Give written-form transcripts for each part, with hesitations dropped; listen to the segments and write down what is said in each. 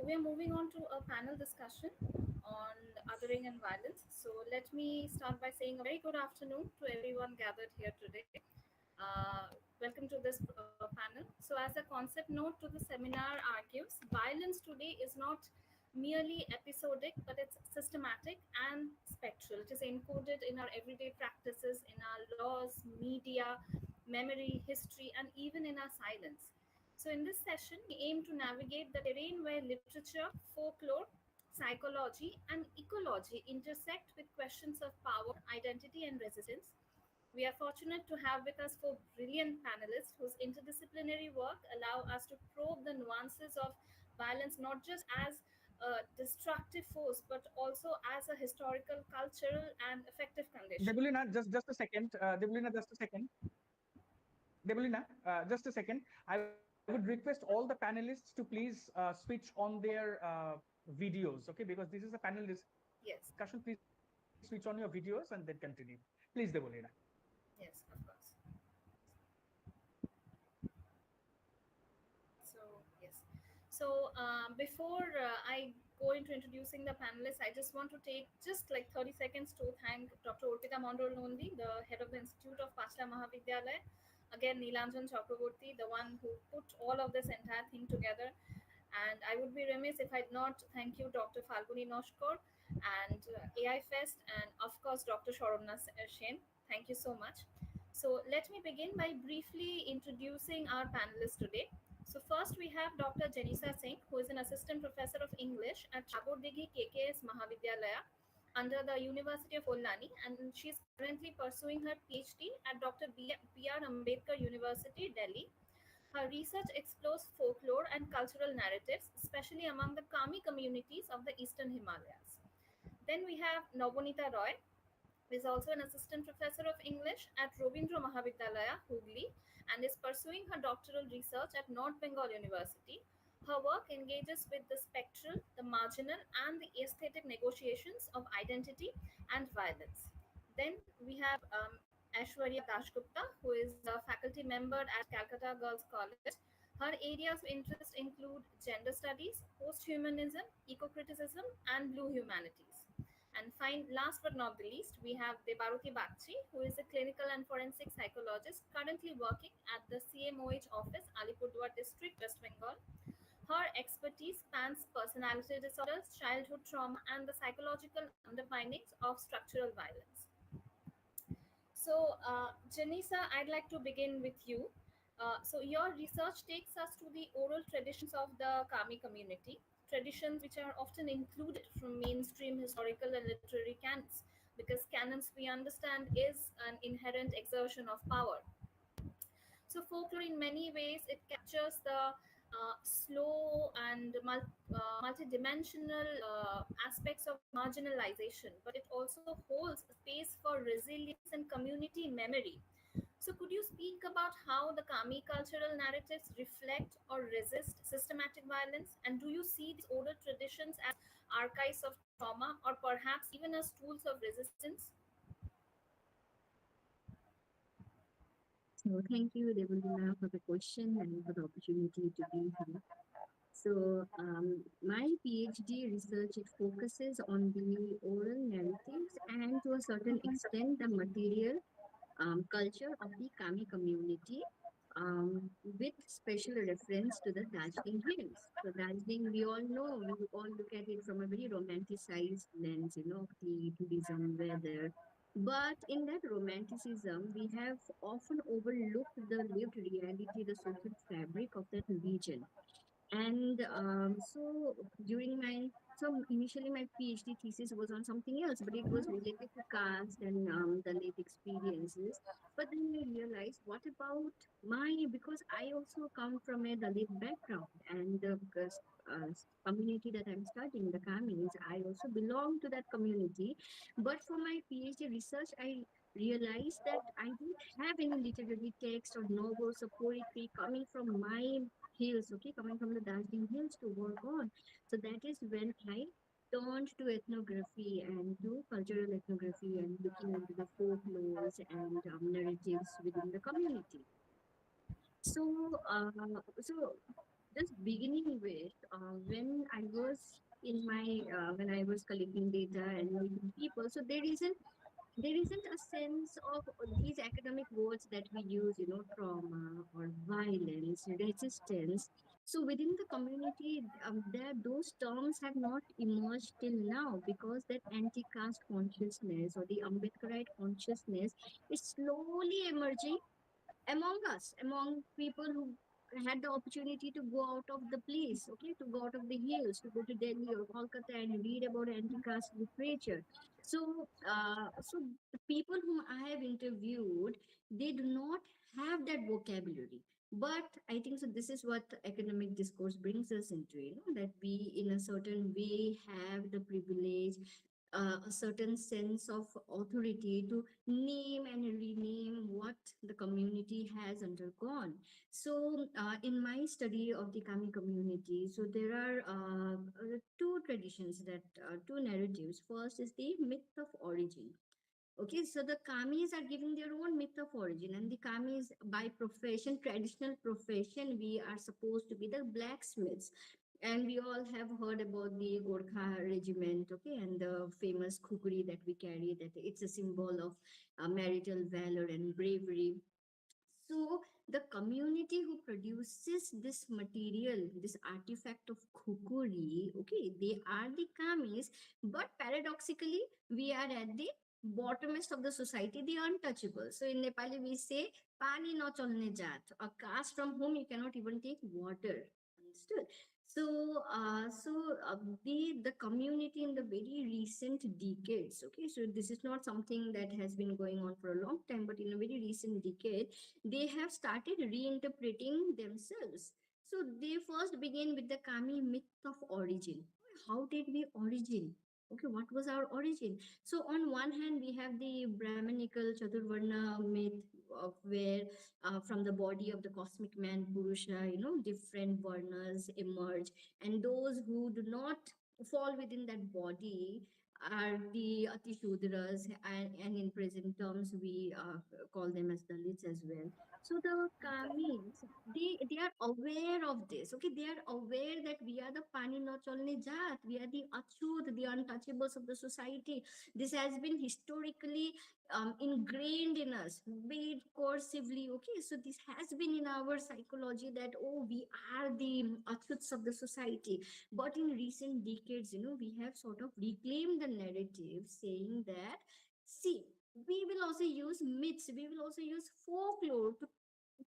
we are moving on to a panel discussion on othering and violence. So let me start by saying a very good afternoon to everyone gathered here today. Welcome to this panel. So as a concept note to the seminar argues, violence today is not merely episodic, but it's systematic and spectral. It is encoded in our everyday practices, in our laws, media, memory, history, and even in our silence. So in this session, we aim to navigate the terrain where literature, folklore, psychology, and ecology intersect with questions of power, identity, and resistance. We are fortunate to have with us four brilliant panelists whose interdisciplinary work allow us to probe the nuances of violence not just as a destructive force but also as a historical, cultural, and affective condition. Debalina, just a second. Debalina, just a second. Debalina, just a second. I would request all the panelists to please switch on their videos, okay? Because this is a panel discussion. Please Yes, switch on your videos and then continue. Please, Debalina. yes, of course. So, yes. So, before I go into introducing the panelists, I just want to take just like 30 seconds to thank Dr. Urpita Mondol Nandi, the head of the Institute of Panchla Mahavidyalaya. Again, Nilanjan Chakraborty, the one who put all of this entire thing together. And I would be remiss if I did not thank you, Dr. Falguni Noshkor, and AIFEST, and of course, Dr. Sharona Shen. Thank you so much. So let me begin by briefly introducing our panelists today. So first we have Dr. Jenisha Singh, who is an assistant professor of English at Chabodigi KKS Mahavidyalaya under the University of Pollani, and she is currently pursuing her PhD at Dr. B.R. Ambedkar University, Delhi. Her research explores folklore and cultural narratives, especially among the Kami communities of the Eastern Himalayas. Then we have Nabanita Roy, who is also an assistant professor of English at Robindra Mahavidyalaya, Hooghly, and is pursuing her doctoral research at North Bengal University. Her work engages with the spectral, the marginal, and the aesthetic negotiations of identity and violence. Then we have Aishwarya Gupta, who is a faculty member at Calcutta Girls College. Her areas of interest include gender studies, post-humanism, eco-criticism, and blue humanities. And last but not the least, we have Debarati Bagchi, who is a clinical and forensic psychologist currently working at the CMOH office, Alipurduar district, West Bengal. Her expertise spans personality disorders, childhood trauma, and the psychological underpinnings of structural violence. So, Janisa, I'd like to begin with you. So, your research takes us to the oral traditions of the Kami community, traditions which are often included from mainstream historical and literary canons, because canons, we understand, is an inherent exertion of power. So folklore, in many ways, it captures the slow and multidimensional aspects of marginalization, but it also holds space for resilience and community memory. So could you speak about how the Kami cultural narratives reflect or resist systematic violence? And do you see these oral traditions as archives of trauma or perhaps even as tools of resistance? So thank you, Debalina, for the question and for the opportunity to be here. So my PhD research, it focuses on the oral narratives and to a certain extent the material culture of the Kami community, with special reference to the Darjeeling Hills. So Darjeeling, we all know, we all look at it from a very romanticized lens, the tourism, weather. But in that romanticism, we have often overlooked the lived reality, the social fabric of that region. And so during so initially my PhD thesis was on something else, but it was related to caste and the lived experiences. But then I realized, what about because I also come from a Dalit background, and the community that I'm studying, the Kamis, I also belong to that community. But for my PhD research, I realized that I don't have any literary text or novels or poetry coming from my hills, okay, coming from the Darjeeling Hills to work on. So that is when I turned to ethnography and to cultural ethnography and looking into the folklores and narratives within the community. So, so just beginning with, when I was collecting data and meeting people, so there isn't a sense of these academic words that we use, trauma or violence, resistance. So within the community, those terms have not emerged till now, because that anti-caste consciousness or the Ambedkarite consciousness is slowly emerging among us, among people who had the opportunity to go out of the place, okay, to go out of the hills, to go to Delhi or Kolkata and read about anti-caste literature. So the people whom I have interviewed, they do not have that vocabulary. But I think so. This is what academic discourse brings us into, that we, in a certain way, have the privilege, a certain sense of authority to name and rename what the community has undergone. So, in my study of the Kami community, so there are two traditions, two narratives. First is the myth of origin. Okay, so the Kamis are giving their own myth of origin, and the Kamis, by profession, traditional profession, we are supposed to be the blacksmiths. And we all have heard about the Gorkha regiment, okay, and the famous kukri that we carry, that it's a symbol of marital valor and bravery. So the community who produces this material, this artifact of kukuri, okay, they are the kamis, but paradoxically, we are at the bottomest of the society, the untouchable. So in Nepali, we say pani no chalne jat, a caste from whom you cannot even take water. Understood? So the community in the very recent decades, okay, so this is not something that has been going on for a long time, but in a very recent decade, they have started reinterpreting themselves. So they first begin with the Kami myth of origin. How did we origin? Okay, what was our origin? So on one hand, we have the Brahminical Chaturvarna myth of where from the body of the cosmic man Purusha, different varnas emerge, and those who do not fall within that body are the Atishudras, and in present terms, we call them as Dalits as well. So the Kamis, they are aware of this. Okay, they are aware that we are the Pani no Cholne Jat, we are the Achut, the untouchables of the society. This has been historically ingrained in us, be it coercively. Okay, so this has been in our psychology that, oh, we are the Achuts of the society. But in recent decades, we have sort of reclaimed the narrative, saying that, see, we will also use myths, we will also use folklore to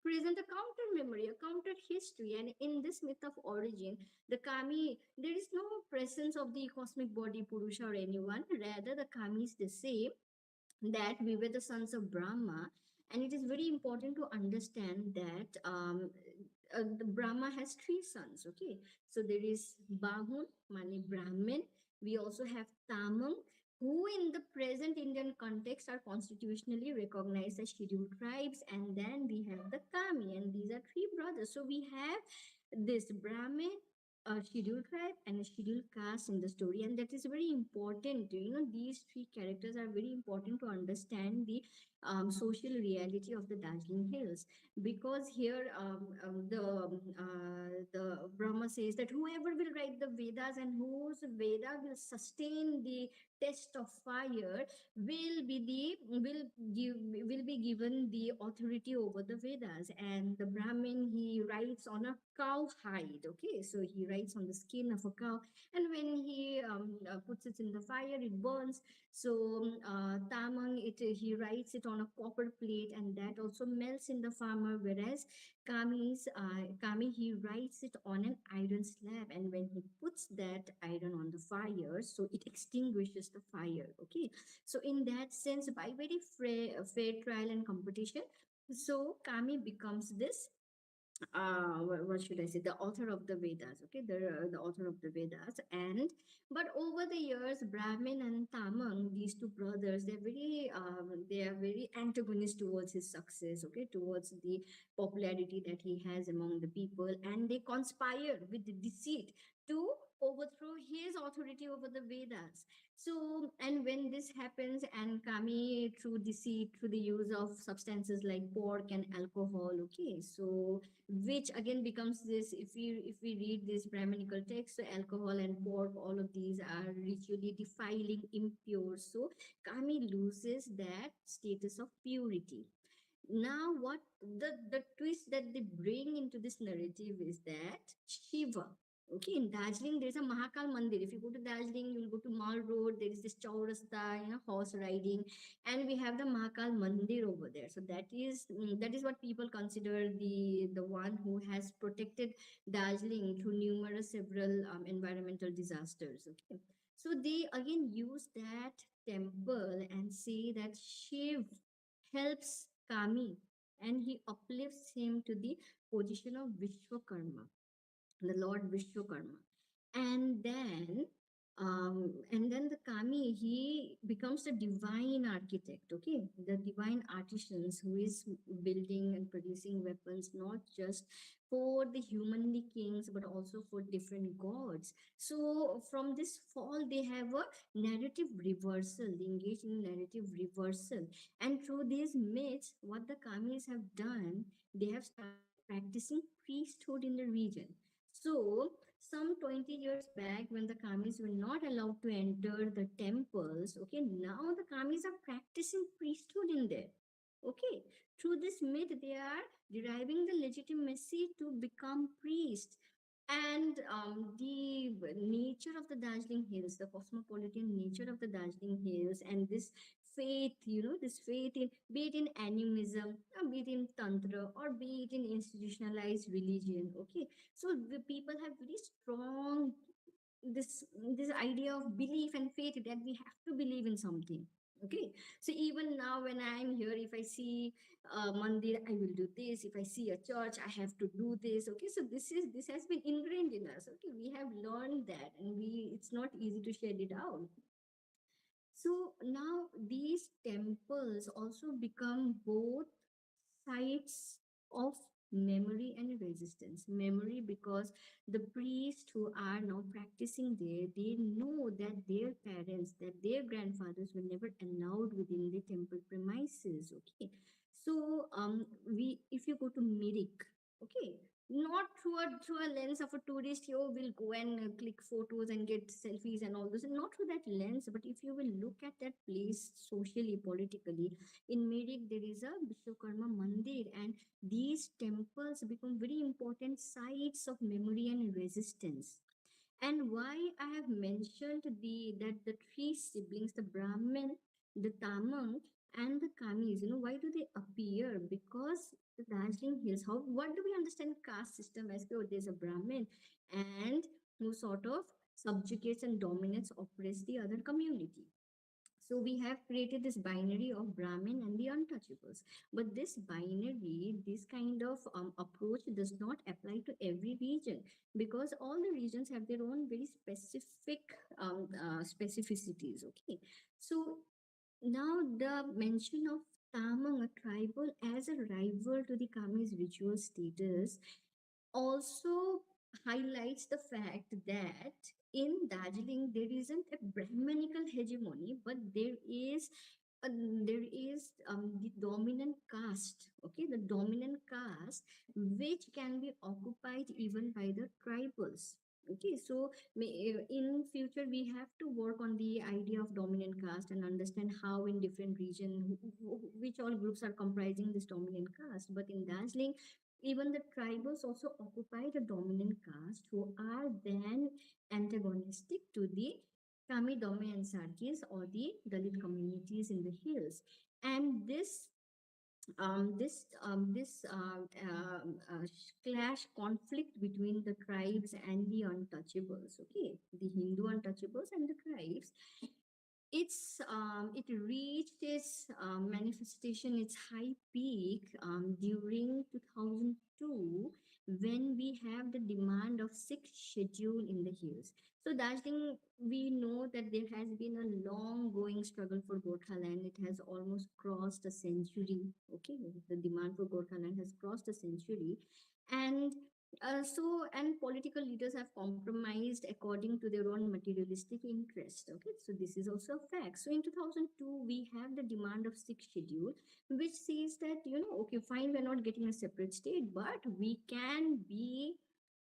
present a counter memory, a counter history. And in this myth of origin, the Kami, there is no presence of the cosmic body, Purusha, or anyone. Rather, the Kami is the same, that we were the sons of Brahma. And it is very important to understand that the Brahma has three sons. Okay, so there is Bahun, Mani Brahmin. We also have Tamang, who in the present Indian context are constitutionally recognized as scheduled tribes. And then we have the Kami, and these are three brothers. So we have this Brahmin, a scheduled tribe, and a scheduled caste in the story, and that is very important. These three characters are very important to understand the social reality of the Darjeeling Hills, because here the Brahma says that whoever will write the Vedas and whose Veda will sustain the test of fire will be given the authority over the Vedas. And the Brahmin, he writes on a cow hide. Okay, so he writes on the skin of a cow, and when he puts it in the fire, it burns. So Tamang, he writes it on a copper plate, and that also melts in the farmer. Whereas Kami, he writes it on an iron slab, and when he puts that iron on the fire, so it extinguishes the fire. Okay, so in that sense, by very fair trial and competition, so Kami becomes this what should I say, the author of the Vedas. Okay, the author of the Vedas. And but over the years, Brahmin and Tamang, these two brothers, they are very antagonist towards his success. Okay, towards the popularity that he has among the people, and they conspire with deceit to overthrow his authority over the Vedas. So, and when this happens, and Kami through deceit, through the use of substances like pork and alcohol, okay, so which again becomes this. If we read this Brahminical text, so alcohol and pork, all of these are ritually defiling, impure. So Kami loses that status of purity. Now what the twist that they bring into this narrative is that Shiva, okay, in Darjeeling there's a Mahakal Mandir. If you go to Darjeeling, you'll go to Mall Road, there is this Chaurasta, horse riding, and we have the Mahakal Mandir over there. So that is what people consider the one who has protected Darjeeling through numerous several environmental disasters. Okay, so they again use that temple and say that Shiv helps Kami, and he uplifts him to the position of Vishwakarma, the Lord Vishwakarma. And then and then the Kami, he becomes the divine architect, okay, the divine artisans who is building and producing weapons not just for the humanly kings but also for different gods. So from this fall they have a narrative reversal, they engage in narrative reversal, and through these myths what the Kamis have done, they have started practicing priesthood in the region. So, some 20 years back, when the Kamis were not allowed to enter the temples, okay, now the Kamis are practicing priesthood in there. Okay, through this myth, they are deriving the legitimacy to become priests. And the nature of the Darjeeling Hills, the cosmopolitan nature of the Darjeeling Hills, and this faith, this faith in, be it in animism, or be it in tantra, or be it in institutionalized religion, okay, so the people have very strong this idea of belief and faith that we have to believe in something. Okay, so even now when I'm here, if I see a mandir, I will do this. If I see a church, I have to do this. Okay, so this has been ingrained in us. Okay, we have learned that, and we it's not easy to shed it out. So now these temples also become both sites of memory and resistance. Memory because the priests who are now practicing there, they know that their parents, that their grandfathers were never allowed within the temple premises. Okay, so we if you go to Mirik, okay, not through a lens of a tourist, you will go and click photos and get selfies and all this, not through that lens, but if you will look at that place socially, politically, in Mirik there is a Vishwakarma Mandir, and these temples become very important sites of memory and resistance. And why I have mentioned the three siblings, the Brahmin, the Tamang, and the Kamis, why do they appear? Because the Darjeeling Hills, what do we understand caste system as? Oh, there's a Brahmin and who sort of subjugates and dominates, oppress the other community. So we have created this binary of Brahmin and the untouchables. But this binary, this kind of approach does not apply to every region, because all the regions have their own very specific specificities. Okay. So now the mention of Tamang, a tribal, as a rival to the Kami's ritual status also highlights the fact that in Darjeeling there isn't a Brahmanical hegemony, but there is the dominant caste, okay, the dominant caste which can be occupied even by the tribals. Okay, so in future we have to work on the idea of dominant caste and understand how in different region which all groups are comprising this dominant caste. But in Darjeeling, even the tribals also occupy the dominant caste who are then antagonistic to the Kami dominant Sarkis or the Dalit communities in the hills. And this clash conflict between the tribes and the untouchables, okay, the Hindu untouchables and the tribes, it reached its manifestation, its high peak during 2002, when we have the demand of sixth schedule in the hills. So Darjeeling, we know that there has been a long going struggle for Gorkha land. It has almost crossed a century. Okay, the demand for Gorkha land has crossed a century, and And political leaders have compromised according to their own materialistic interest. Okay, so this is also a fact. So in 2002, we have the demand of sixth schedule, which says that, okay, fine, we're not getting a separate state, but we can be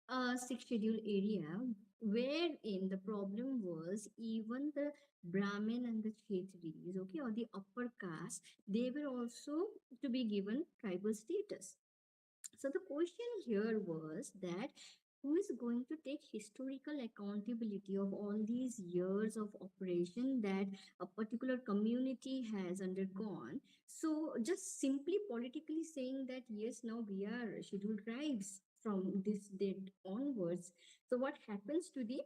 a sixth schedule area, wherein the problem was even the Brahmin and the Kshetris, okay, or the upper caste, they were also to be given tribal status. So the question here was that who is going to take historical accountability of all these years of operation that a particular community has undergone? So just simply politically saying that yes, now we are scheduled tribes from this date onwards. So what happens to the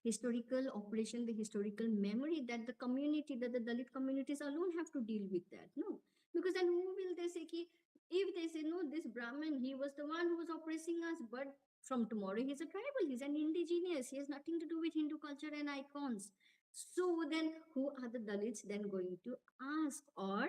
historical operation, the historical memory that the community, that the Dalit communities alone have to deal with that? No, because then who will they say ki, if they say no, this Brahmin, he was the one who was oppressing us, but from tomorrow he's a tribal, he's an indigenous, he has nothing to do with Hindu culture and icons. So then who are the Dalits then going to ask, or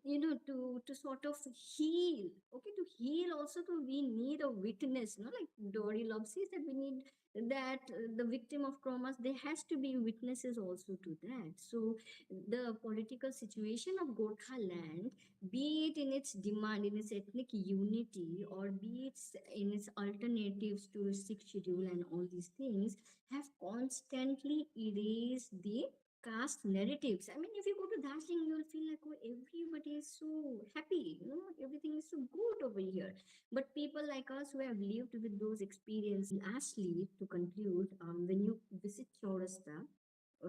to sort of heal? Okay, to heal also, to we need a witness, like Dory Love says that we need that the victim of traumas, there has to be witnesses also to that. So the political situation of Gorkha land, be it in its demand, in its ethnic unity, or be it in its alternatives to sixth schedule and all these things, have constantly erased the caste narratives. I mean, if you go to Darjeeling, you'll feel like, oh, everybody is so happy, everything is so good over here. But people like us who have lived with those experiences, lastly, to conclude, when you visit Chaurasta,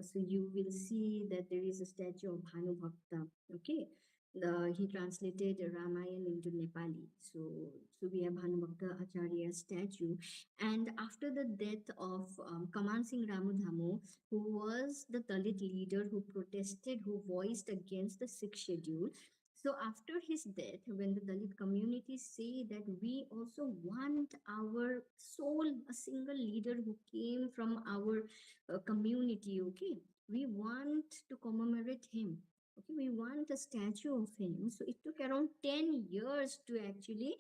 so you will see that there is a statue of Bhanu Bhakta. Okay, he translated Ramayana into Nepali. So we have Bhanu Bhakta Acharya statue. And after the death of Kaman Singh Ramudhamo, who was the Dalit leader who protested, who voiced against the sixth schedule, so after his death, when the Dalit community say that we also want our soul, a single leader who came from our community, okay, we want to commemorate him. Okay, we want a statue of him. So it took around 10 years to actually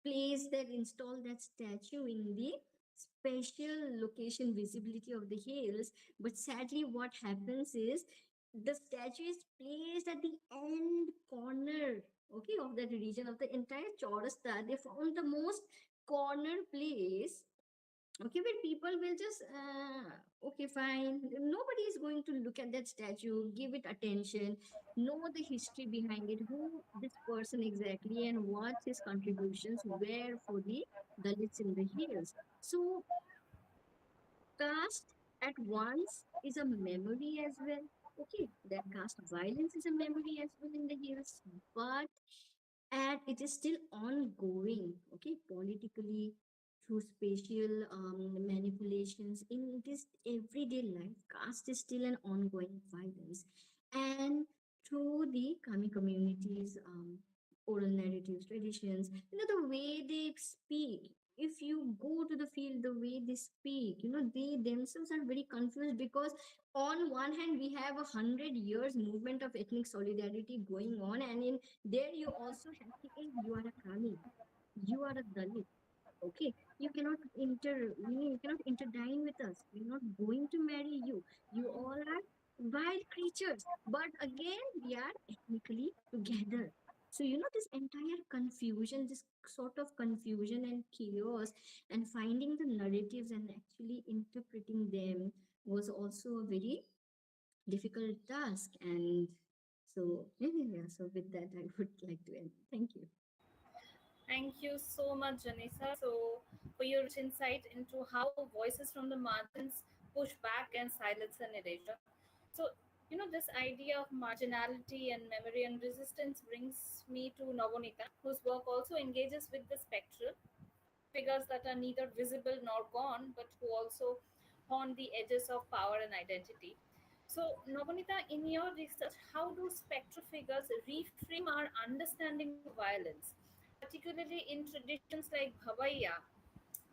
place that, install that statue in the special location visibility of the hills. But sadly, what happens is the statue is placed at the end corner, okay, of that region of the entire Chaurasta. They found the most corner place, okay, where people will just okay, fine, nobody is going to look at that statue, give it attention, know the history behind it, who this person exactly, and what his contributions were for the Dalits in the hills. So caste at once is a memory as well. Okay, that caste violence is a memory as well in the hills, but and it is still ongoing, okay, politically, through spatial manipulations in this everyday life. Caste is still an ongoing violence, and through the Kami communities, oral narratives, traditions, the way they speak. If you go to the field, the way they speak, they themselves are very confused, because on one hand we have 100 years movement of ethnic solidarity going on, and in there you also have to, hey, you are a Kami, you are a Dalit, okay, you cannot interdine with us, we're not going to marry you, you all are wild creatures, but again we are ethnically together. So this entire confusion, this sort of confusion and chaos, and finding the narratives and actually interpreting them, was also a very difficult task. And so yeah, so with that I would like to end. Thank you. Thank you so much, Janisa. So, for your rich insight into how voices from the margins push back and silence and erasure. So, this idea of marginality and memory and resistance brings me to Nabanita, whose work also engages with the spectral figures that are neither visible nor gone, but who also haunt the edges of power and identity. So, Nabanita, in your research, how do spectral figures reframe our understanding of violence, particularly in traditions like Bhavaiya?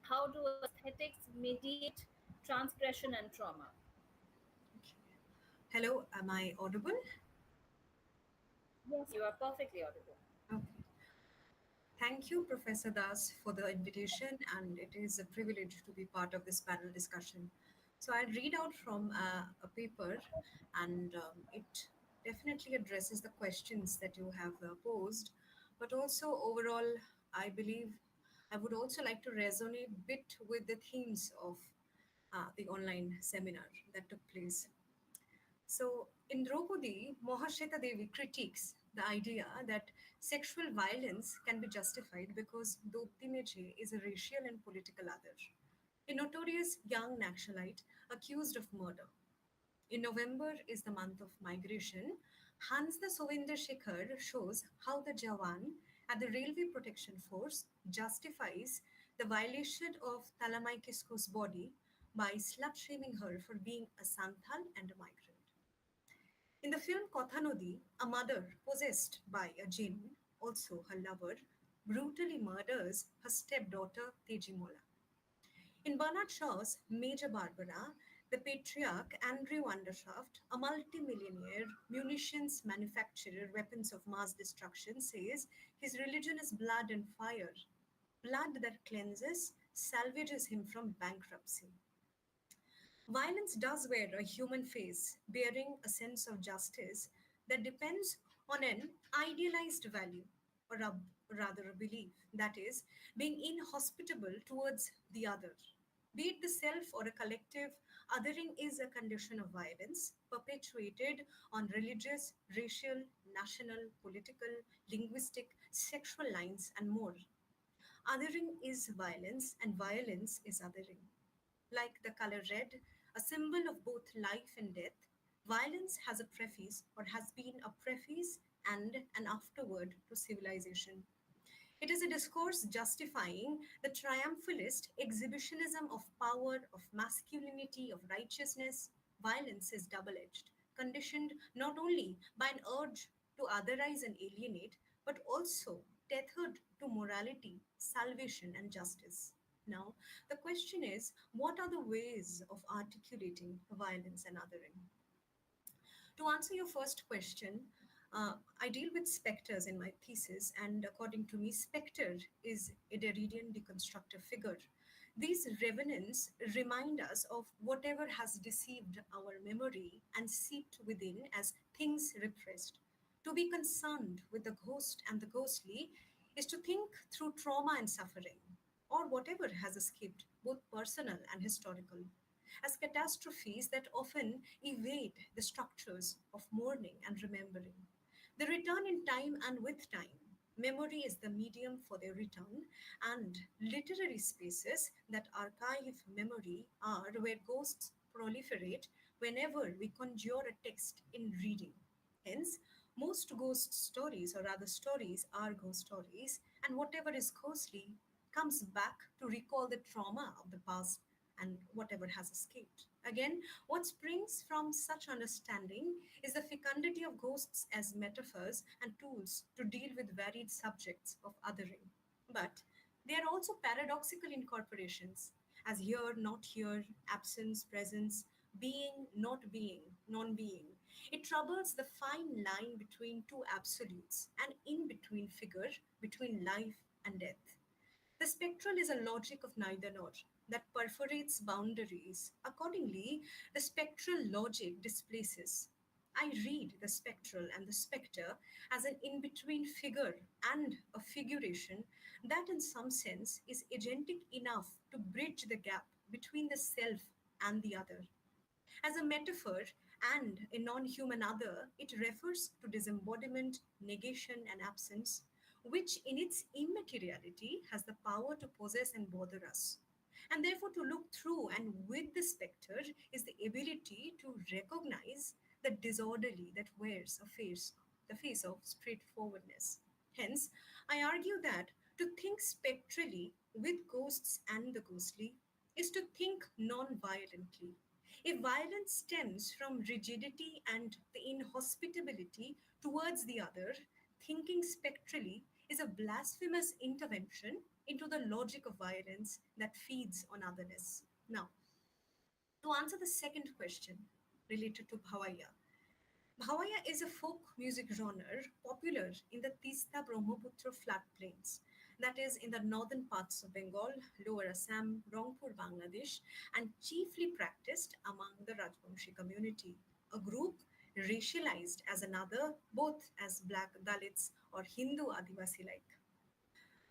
How do aesthetics mediate transgression and trauma? Hello, am I audible? Yes, you are perfectly audible. Okay. Thank you, Professor Das, for the invitation, and it is a privilege to be part of this panel discussion. So, I'll read out from a paper, and it definitely addresses the questions that you have posed, but also overall, I believe I would also like to resonate a bit with the themes of the online seminar that took place. So, in Draupadi, Mahashweta Devi critiques the idea that sexual violence can be justified because Dopti Meche is a racial and political other, a notorious young Naxalite accused of murder. In November is the month of migration. Hans the Sovinder Shekhar shows how the Jawan at the Railway Protection Force justifies the violation of Talamai Kisko's body by slut shaming her for being a Santhal and a migrant. In the film Kothanodi, a mother possessed by a jinn, also her lover, brutally murders her stepdaughter Tejimola. In Bernard Shaw's Major Barbara, the patriarch Andrew Undershaft, a multimillionaire munitions manufacturer, weapons of mass destruction, says his religion is blood and fire, blood that cleanses, salvages him from bankruptcy. Violence does wear a human face, bearing a sense of justice that depends on an idealized value, or rather a belief, that is, being inhospitable towards the other. Be it the self or a collective, othering is a condition of violence perpetuated on religious, racial, national, political, linguistic, sexual lines, and more. Othering is violence, and violence is othering. Like the color red, a symbol of both life and death, violence has a preface or has been a preface and an afterword to civilization. It is a discourse justifying the triumphalist exhibitionism of power, of masculinity, of righteousness. Violence is double edged, conditioned not only by an urge to otherize and alienate, but also tethered to morality, salvation, and justice. Now, the question is, what are the ways of articulating violence and othering? To answer your first question, I deal with specters in my thesis, and according to me, spectre is a Derridian deconstructive figure. These revenants remind us of whatever has deceived our memory and seeped within as things repressed. To be concerned with the ghost and the ghostly is to think through trauma and suffering, or whatever has escaped, both personal and historical, as catastrophes that often evade the structures of mourning and remembering. They return in time and with time. Memory is the medium for their return, and literary spaces that archive memory are where ghosts proliferate whenever we conjure a text in reading. Hence, most ghost stories, or rather stories, are ghost stories, and whatever is ghostly comes back to recall the trauma of the past and whatever has escaped. Again, what springs from such understanding is the fecundity of ghosts as metaphors and tools to deal with varied subjects of othering. But they are also paradoxical incorporations, as here, not here, absence, presence, being, not being, non being. It troubles the fine line between two absolutes, an in between figure between life and death. The spectral is a logic of neither nor that perforates boundaries. Accordingly, the spectral logic displaces. I read the spectral and the spectre as an in between figure and a figuration that, in some sense, is agentic enough to bridge the gap between the self and the other. As a metaphor and a non human other, it refers to disembodiment, negation, and absence, which in its immateriality has the power to possess and bother us. And therefore, to look through and with the spectre is the ability to recognize the disorderly that wears the face of straightforwardness. Hence, I argue that to think spectrally with ghosts and the ghostly is to think non violently. If violence stems from rigidity and the inhospitability towards the other, thinking spectrally is a blasphemous intervention into the logic of violence that feeds on otherness. Now, to answer the second question related to Bhavaya, Bhavaya is a folk music genre popular in the Tista Brahmaputra flat plains. that is in the northern parts of Bengal, Lower Assam, Rangpur, Bangladesh, and chiefly practiced among the Rajbangshi community, a group racialized as another, both as Black Dalits or Hindu Adivasi like.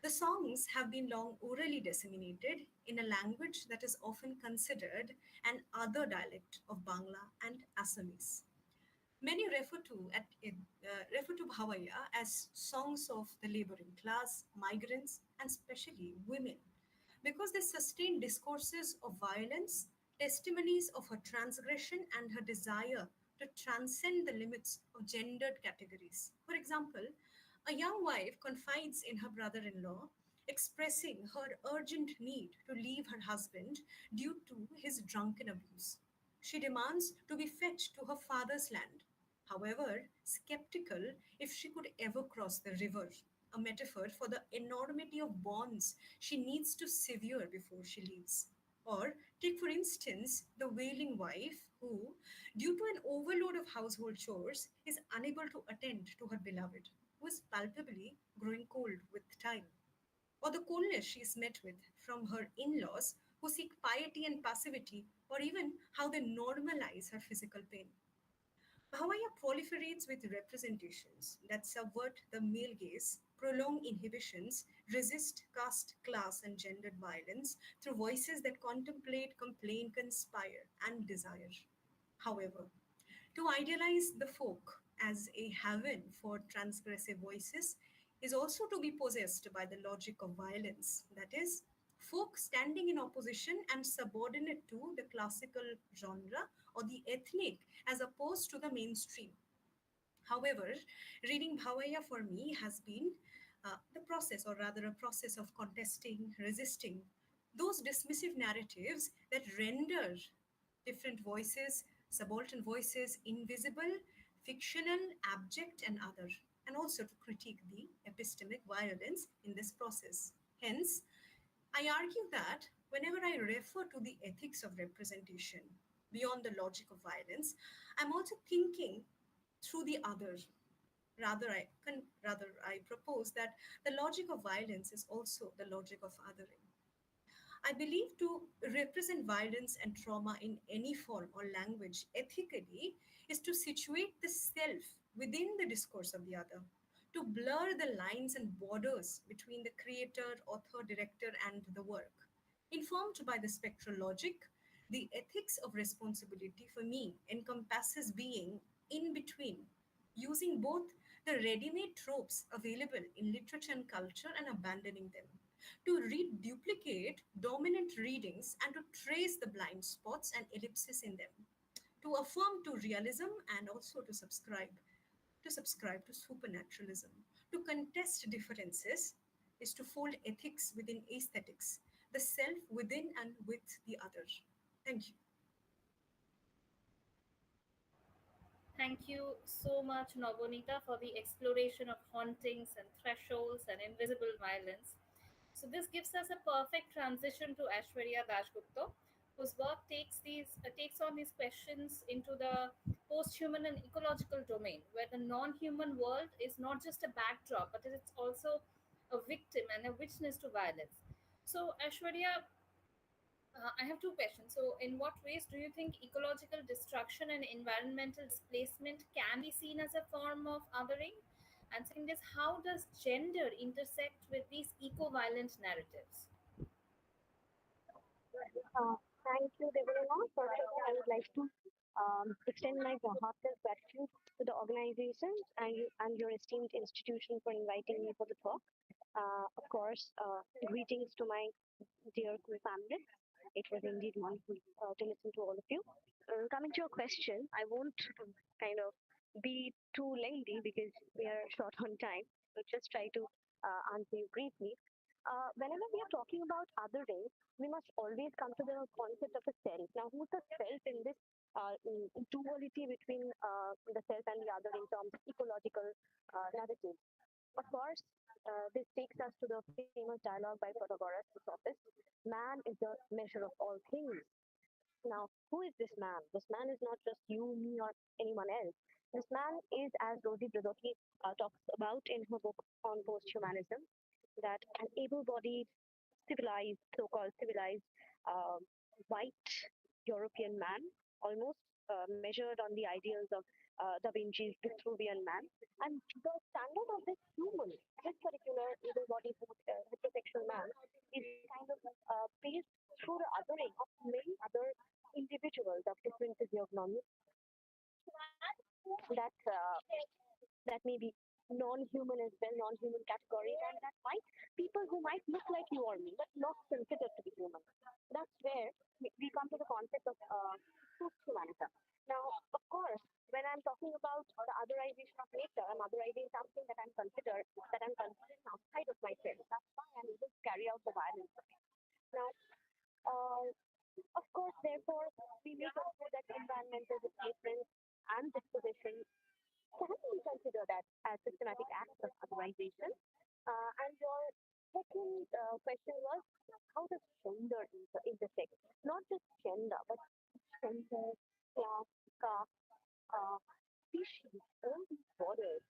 The songs have been long orally disseminated in a language that is often considered an other dialect of Bangla and Assamese. Many refer to Bhavaya as songs of the laboring class, migrants, and especially women, because they sustain discourses of violence, testimonies of her transgression and her desire to transcend the limits of gendered categories. For example, a young wife confides in her brother in law, expressing her urgent need to leave her husband due to his drunken abuse. She demands to be fetched to her father's land, however, skeptical if she could ever cross the river, a metaphor for the enormity of bonds she needs to sever before she leaves. Or take, for instance, the wailing wife who, due to an overload of household chores, is unable to attend to her beloved, who is palpably growing cold with time. Or the coldness she is met with from her in laws who seek piety and passivity, or even how they normalize her physical pain. Bhavaya proliferates with representations that subvert the male gaze, prolong inhibitions, resist caste, class, and gendered violence through voices that contemplate, complain, conspire, and desire. However, to idealize the folk as a haven for transgressive voices is also to be possessed by the logic of violence, that is, folk standing in opposition and subordinate to the classical genre or the ethnic as opposed to the mainstream. However, reading Bhavaya for me has been the process, or rather, a process of contesting, resisting those dismissive narratives that render different voices, subaltern voices, invisible, fictional, abject, and other, and also to critique the epistemic violence in this process. Hence, I argue that whenever I refer to the ethics of representation beyond the logic of violence, I'm also thinking through the other. Rather, I propose that the logic of violence is also the logic of othering. I believe to represent violence and trauma in any form or language ethically is to situate the self within the discourse of the other, to blur the lines and borders between the creator, author, director, and the work. Informed by the spectral logic, the ethics of responsibility for me encompasses being in between, using both the ready made tropes available in literature and culture and abandoning them, to reduplicate dominant readings and to trace the blind spots and ellipses in them, to affirm to realism and also to subscribe to supernaturalism, to contest differences is to fold ethics within aesthetics, the self within and with the other. Thank you. Thank you so much, Nabanita, for the exploration of hauntings and thresholds and invisible violence. So this gives us a perfect transition to Aishwarya Dashgupta, whose work takes on these questions into the post-human and ecological domain, where the non-human world is not just a backdrop, but it's also a victim and a witness to violence. So, Aishwarya, I have two questions. So, in what ways do you think ecological destruction and environmental displacement can be seen as a form of othering? And second is, how does gender intersect with these eco violent narratives? Uh, Thank you, Debalina. First of all, I would like to extend my heartfelt gratitude to the organization and your esteemed institution for inviting me for the talk. Of course, greetings to my dear crew family. It was indeed wonderful to listen to all of you. Coming to your question, I won't kind of be too lengthy because we are short on time. So just try to answer you briefly. Whenever we are talking about othering, we must always come to the concept of a self. Now, who's the self in this duality between the self and the other in terms of ecological narrative? Of course, this takes us to the famous dialogue by Protagoras, the sophist. Man is the measure of all things. Now, who is this man? This man is not just you, me, or anyone else. This man is, as Rosie Brzoski talks about in her book on post-humanism, that an able-bodied, civilized, so-called civilized, uh, white European man, almost measured on the ideals of Da Vinci's Vitruvian man, and the standard of this human, this particular able-bodied heterosexual man, is kind of based through the othering of many other individuals of different physiognomies that that may be non-human as well, non-human categories, and that might people who might look like you or me, but not considered to be human. That's where we come to the concept of post-humanity. Now, of course, when I'm talking about the otherization of nature, I'm otherizing something that I'm considering outside of myself. That's why I'm able to carry out the violence. Now, uh, of course, therefore, we may consider that environmental displacement and disposition can we consider that as systematic acts of otherization? And your second question was how does gender intersect? Not just gender, but gender, class, caste, uh, species, all these borders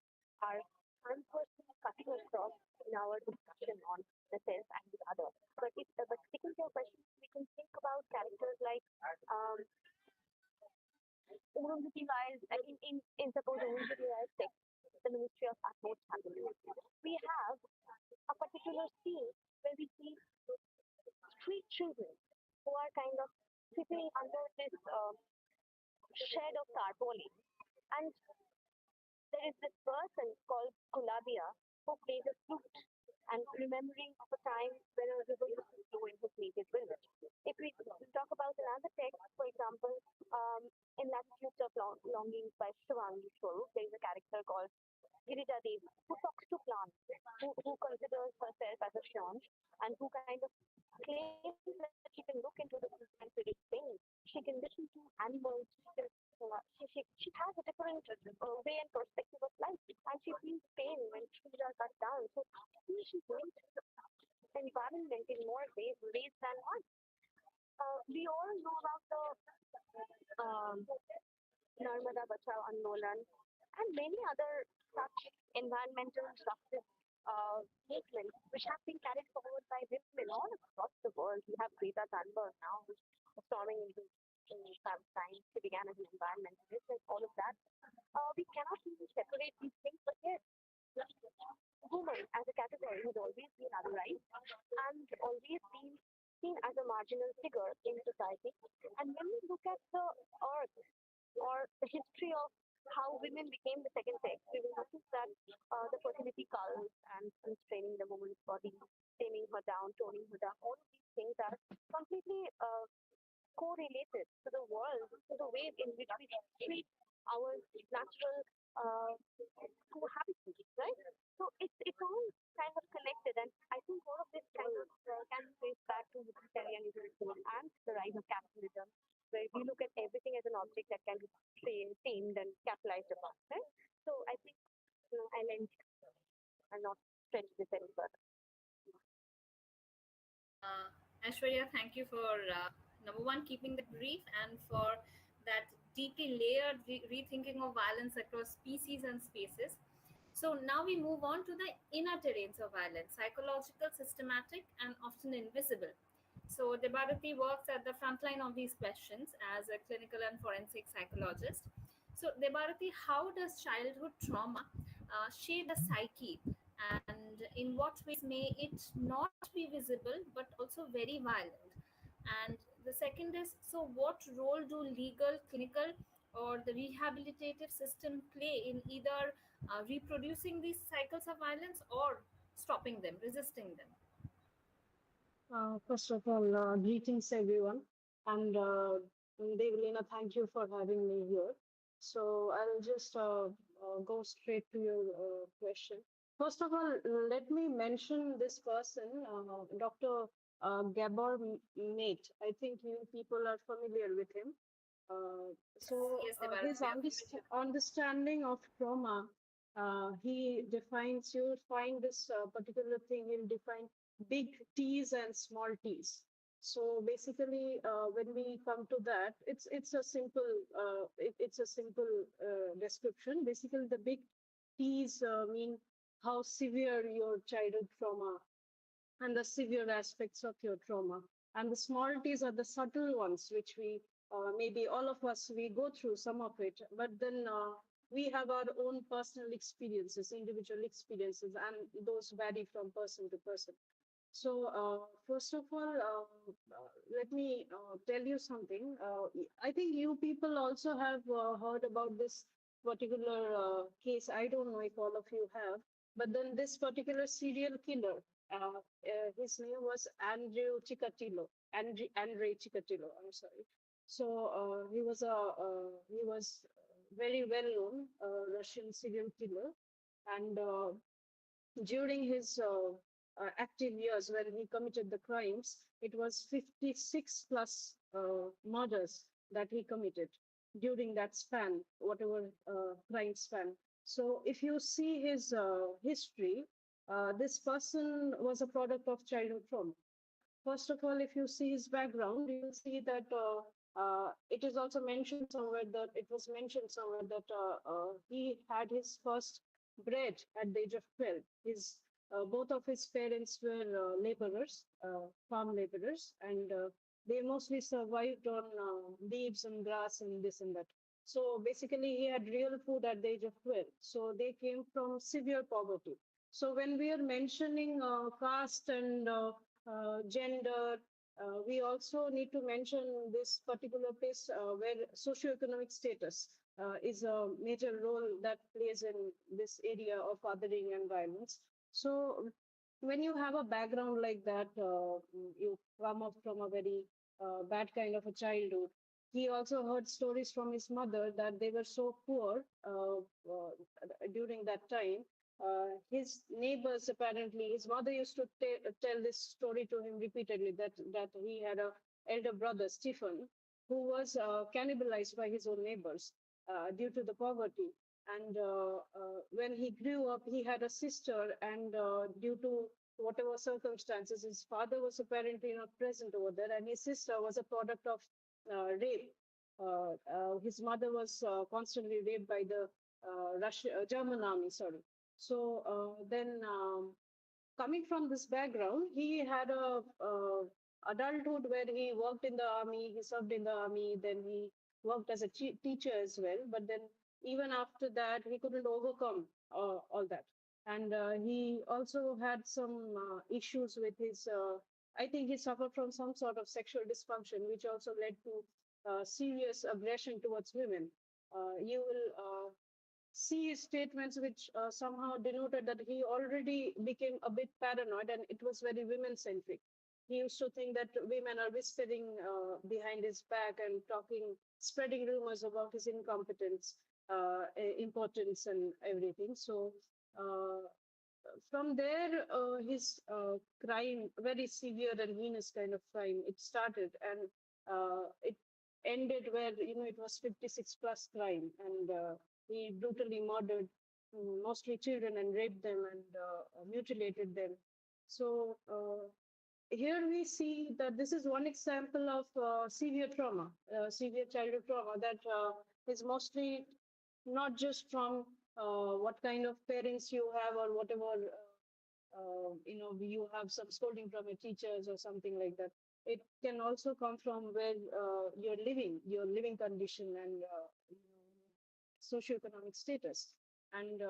are unfortunately cutting across in our discussion on the self and the other. But sticking to your question, we can think about characters like um, Urunditi Rai's, in suppose Urunditi Rai's text, The Ministry of Utmost Happiness, we have a particular scene where we see street children who are kind of sitting under this shed of tarpaulin. And there is this person called Gulabia who plays a flute and remembering of a time when a river used to flow in his native village. If we talk about another text, for example, in Latitudes of Longings by Shivangi Swarup, there is a character called Girija Devi who talks to plants, who considers herself as a scion and who kind of claims that she can look into the fruit and feel pain. She can listen to animals. She has a different way and perspective of life, and she feels pain when trees are cut down. So she's going to the environment in more ways than one. We all know about the um, Narmada Bachao Andolan and many other such environmental justice movements which have been carried forward by women all across the world. We have Greta Thunberg now, who's storming into in Palestine. She began as an environmentalist and all of that. We cannot really separate these things, but yes, woman as a category has always been otherized and always been seen as a marginal figure in society. And when we look at the earth or the history of how women became the second sex, we will notice that the fertility cults and constraining the woman's body, taming her down, toning her down, all of these things are completely correlated to the world, to the way in which we treat our natural cohabitants, right? So it's all kind of connected, and I think all of this kind of can be traced back to utilitarianism and the rise of capitalism, where we look at everything as an object that can be tamed and capitalized upon, right? So I think I'll end. I'll not stretch this any further. Aishwarya, thank you for number one, keeping the brief, and for that deeply layered rethinking of violence across species and spaces. So now we move on to the inner terrains of violence, psychological, systematic, and often invisible. So Debarati works at the front line of these questions as a clinical and forensic psychologist. So Debarati, how does childhood trauma shape the psyche, and in what ways may it not be visible but also very violent? And the second is, so what role do legal, clinical, or the rehabilitative system play in either reproducing these cycles of violence or stopping them, resisting them? First of all, greetings everyone, and Debalina, thank you for having me here. So I'll just go straight to your question. First of all, let me mention this person, Dr. Gabor Mate. I think you people are familiar with him. Yes, His Debarati, understanding of trauma, he defines, you find this particular thing, he'll define big T's and small T's. So basically, when we come to that, it's a simple it's a simple description. Basically, the big T's mean how severe your childhood trauma and the severe aspects of your trauma. And the small t's are the subtle ones, which we maybe all of us we go through some of it, but then we have our own personal experiences, individual experiences, and those vary from person to person. So, first of all, let me tell you something. I think you people also have heard about this particular case. I don't know if all of you have, but then this particular serial killer, his name was Andrew Chikatilo. Andre Chikatilo. I'm sorry. So he was very well known Russian serial killer, and during his active years when he committed the crimes, it was 56 plus murders that he committed during that span, whatever crime span. So if you see his history, this person was a product of childhood trauma. First of all, if you see his background, you will see that it is also mentioned somewhere that it was mentioned somewhere that he had his first bread at the age of 12. His both of his parents were laborers, farm laborers, and they mostly survived on leaves and grass and this and that. So basically, he had real food at the age of 12. So they came from severe poverty. So when we are mentioning caste and gender. We also need to mention this particular place where socioeconomic status is a major role that plays in this area of othering and violence. So when you have a background like that, you come up from a very bad kind of a childhood. He also heard stories from his mother that they were so poor during that time. His neighbors, apparently his mother used to tell this story to him repeatedly, that he had a elder brother Stephen who was cannibalized by his own neighbors due to the poverty. And when he grew up, he had a sister, and due to whatever circumstances, his father was apparently not present over there, and his sister was a product of rape. His mother was constantly raped by the German army, sorry. So then, coming from this background, he had a adulthood where he worked in the army, he served in the army, then he worked as a teacher as well. But then, even after that, he couldn't overcome all that, and he also had some issues with his. I think he suffered from some sort of sexual dysfunction, which also led to serious aggression towards women. You will see his statements which somehow denoted that he already became a bit paranoid, and it was very women centric. He used to think that women are whispering behind his back and talking, spreading rumors about his incompetence, importance, and everything. So uh, from there, his crime, very severe and heinous kind of crime, it started, and it ended where it was 56 plus crime, and he brutally murdered mostly children and raped them and mutilated them. So here we see that this is one example of severe trauma, severe childhood trauma that is mostly not just from what kind of parents you have or whatever you have some scolding from your teachers or something like that. It can also come from where you're living, your living condition, and socioeconomic status. And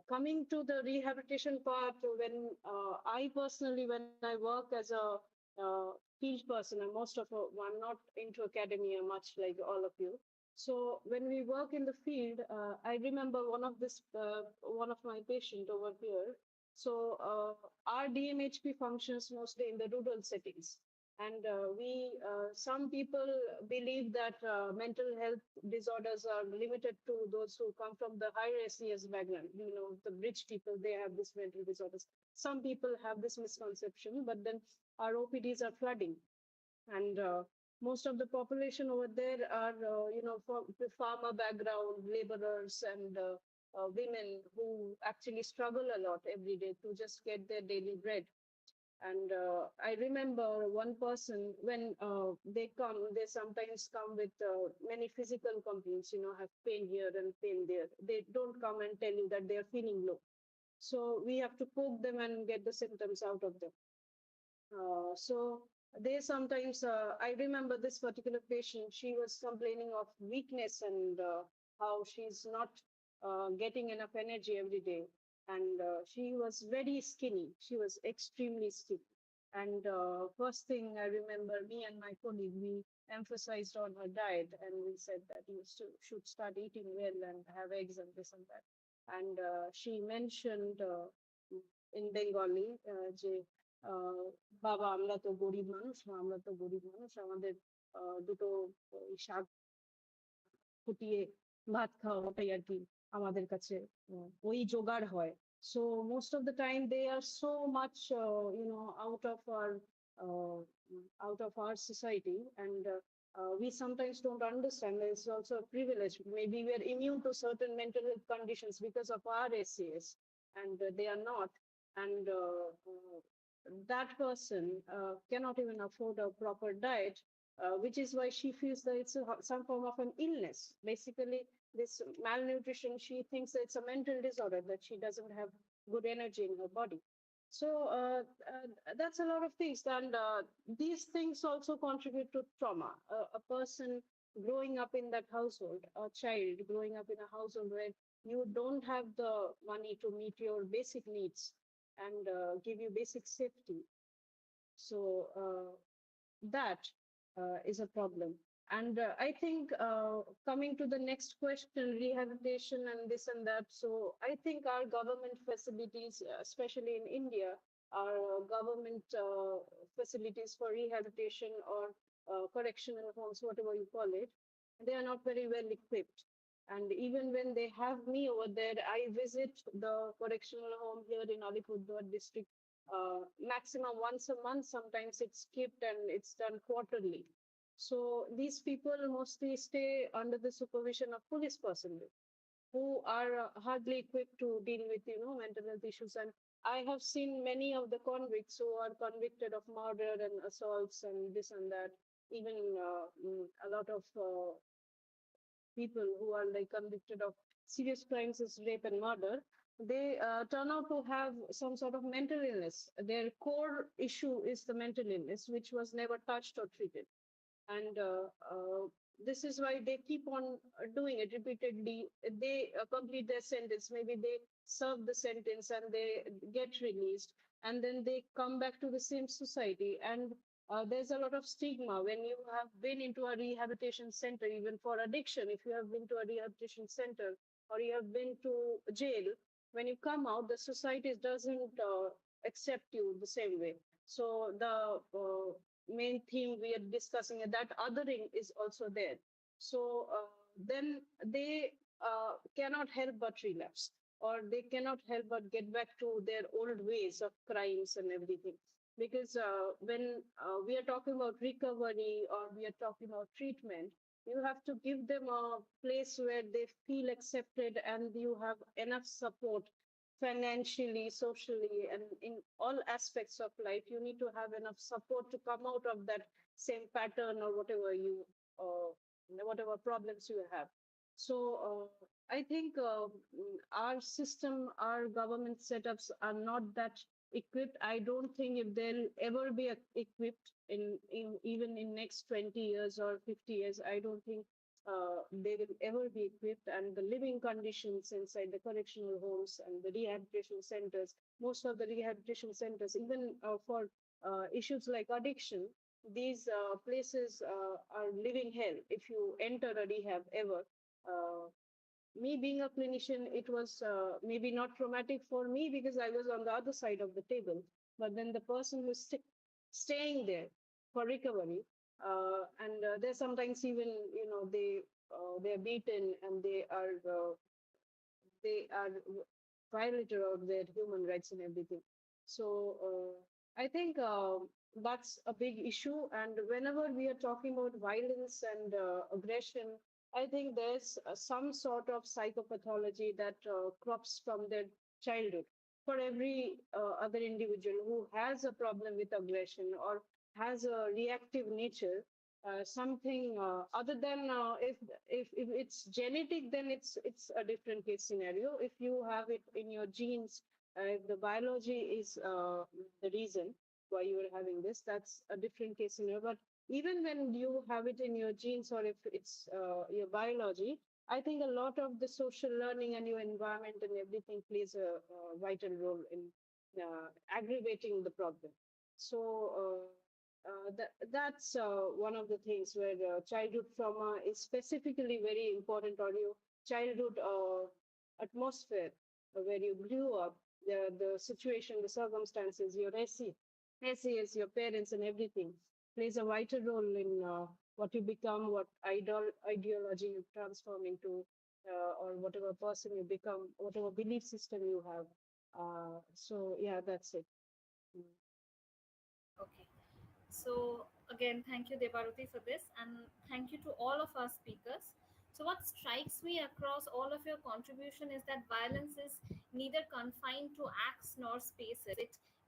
coming to the rehabilitation part, when I personally, when I work as a field person, and I'm not into academia much like all of you. So when we work in the field, I remember one of my patient over here. So our DMHP functions mostly in the rural settings, and some people believe that mental health disorders are limited to those who come from the higher SES background. The rich people, they have this mental disorders. Some people have this misconception, but then our OPDs are flooding, and most of the population over there are from the farmer background, laborers, and women who actually struggle a lot every day to just get their daily bread. And I remember one person, when they sometimes come with many physical complaints, have pain here and pain there. They don't come and tell you that they are feeling low. So we have to poke them and get the symptoms out of them. So they sometimes, I remember this particular patient, she was complaining of weakness and how she's not getting enough energy every day. And she was very skinny. She was extremely skinny. And first thing I remember, me and my colleague, we emphasized on her diet and we said that you should start eating well and have eggs and this and that. And she mentioned in Bengali, যে বাবা আমরা তো গরিব মানুষ আমরা তো গরিব মানুষ আমাদের দুটো ওই শাক ফুটিয়ে ভাত খাওয়া ওটাই আর কি আমাদের কাছে ওই জোগাড় হয় so most of the time they are so much uh, out of our society and we sometimes don't understand that it's also a privilege maybe we are immune to certain mental health conditions because of our SAS and they are not and that person cannot even afford a proper diet, which is why she feels that it's some form of an illness. Basically, this malnutrition, she thinks that it's a mental disorder, that she doesn't have good energy in her body. So that's a lot of things. And these things also contribute to trauma. A person growing up in that household, a child growing up in a household where you don't have the money to meet your basic needs and give you basic safety. So that is a problem. And I think coming to the next question, rehabilitation and this and that. So I think our government facilities, especially in India, our government facilities for rehabilitation or correctional homes, whatever you call it, they are not very well equipped. And even when they have me over there, I visit the correctional home here in Alipurduar district maximum once a month. Sometimes it's skipped and it's done quarterly. So these people mostly stay under the supervision of police personnel who are hardly equipped to deal with, mental health issues. And I have seen many of the convicts who are convicted of murder and assaults and this and that. Even a lot of people who are like convicted of serious crimes as rape and murder, they turn out to have some sort of mental illness. Their core issue is the mental illness, which was never touched or treated. And this is why they keep on doing it repeatedly. They complete their sentence, maybe they serve the sentence and they get released, and then they come back to the same society. And there's a lot of stigma when you have been into a rehabilitation center, even for addiction. If you have been to a rehabilitation center or you have been to jail, when you come out, the society doesn't accept you the same way. So the main theme we are discussing, that othering is also there. So then they cannot help but relapse, or they cannot help but get back to their old ways of crimes and everything. Because when we are talking about recovery or we are talking about treatment, you have to give them a place where they feel accepted and you have enough support financially, socially, and in all aspects of life. You need to have enough support to come out of that same pattern or whatever problems you have. So I think our system, our government setups are not that equipped. I don't think if they'll ever be equipped in even in next 20 years or 50 years, I don't think they will ever be equipped. And the living conditions inside the correctional homes and the rehabilitation centers, most of the rehabilitation centers, even for issues like addiction, these places are living hell if you enter a rehab ever. Me being a clinician, it was maybe not traumatic for me because I was on the other side of the table. But then the person who's staying there for recovery, and they're sometimes even, they're beaten and they are violator of their human rights and everything. So I think that's a big issue. And whenever we are talking about violence and aggression, I think there's some sort of psychopathology that crops from their childhood. For every other individual who has a problem with aggression or has a reactive nature, something other than if it's genetic, then it's a different case scenario. If you have it in your genes, if the biology is the reason, why you are having this. That's a different case scenario. But even when you have it in your genes or if it's your biology, I think a lot of the social learning and your environment and everything plays a vital role in aggravating the problem. So that's one of the things where childhood trauma is specifically very important, or your childhood atmosphere where you grew up, the situation, the circumstances, your SES, your parents, and everything plays a vital role in what you become, what ideology you transform into, or whatever person you become, whatever belief system you have. So yeah, that's it. Mm. Okay. So again, thank you, Debaruti, for this, and thank you to all of our speakers. So what strikes me across all of your contribution is that violence is neither confined to acts nor spaces.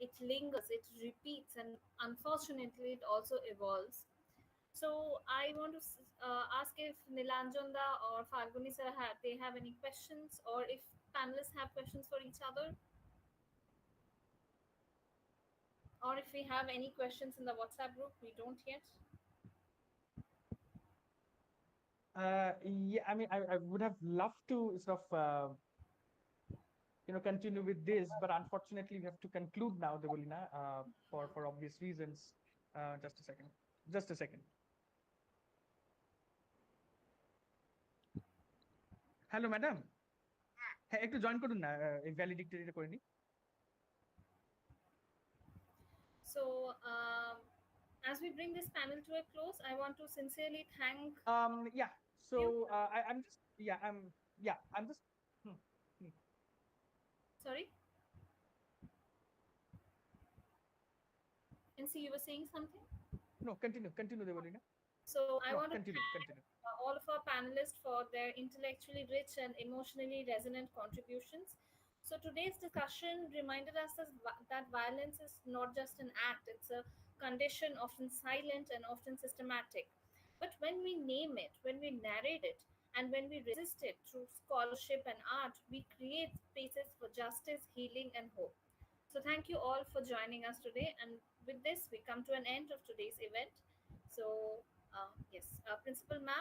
It lingers, it repeats, and unfortunately, it also evolves. So I want to ask if Nilanjanda or Falguni sir they have any questions, or if panelists have questions for each other, or if we have any questions in the WhatsApp group. We don't yet. Yeah, I mean, I would have loved to sort of continue with this, but unfortunately we have to conclude now, Debalina, for obvious reasons. Just a second. Just a second. Hello madam, হ্যাঁ একটু join করুন না, এই ভ্যালিডিক্টরিটা করে নিই। So, as we bring this panel to a close, I want to sincerely thank Yeah, so you. I'm just I'm just hmm, hmm. Sorry, and see, you were saying something. No, continue, Debalina. So, I No, want to continue. all of our panelists for their intellectually rich and emotionally resonant contributions. So, today's discussion reminded us that violence is not just an act, it's a condition, often silent and often systematic. But when we name it, when we narrate it, and when we resist it through scholarship and art, we create spaces for justice, healing, and hope. So, thank you all for joining us today. And with this, we come to an end of today's event. So, yes, Principal Ma'am.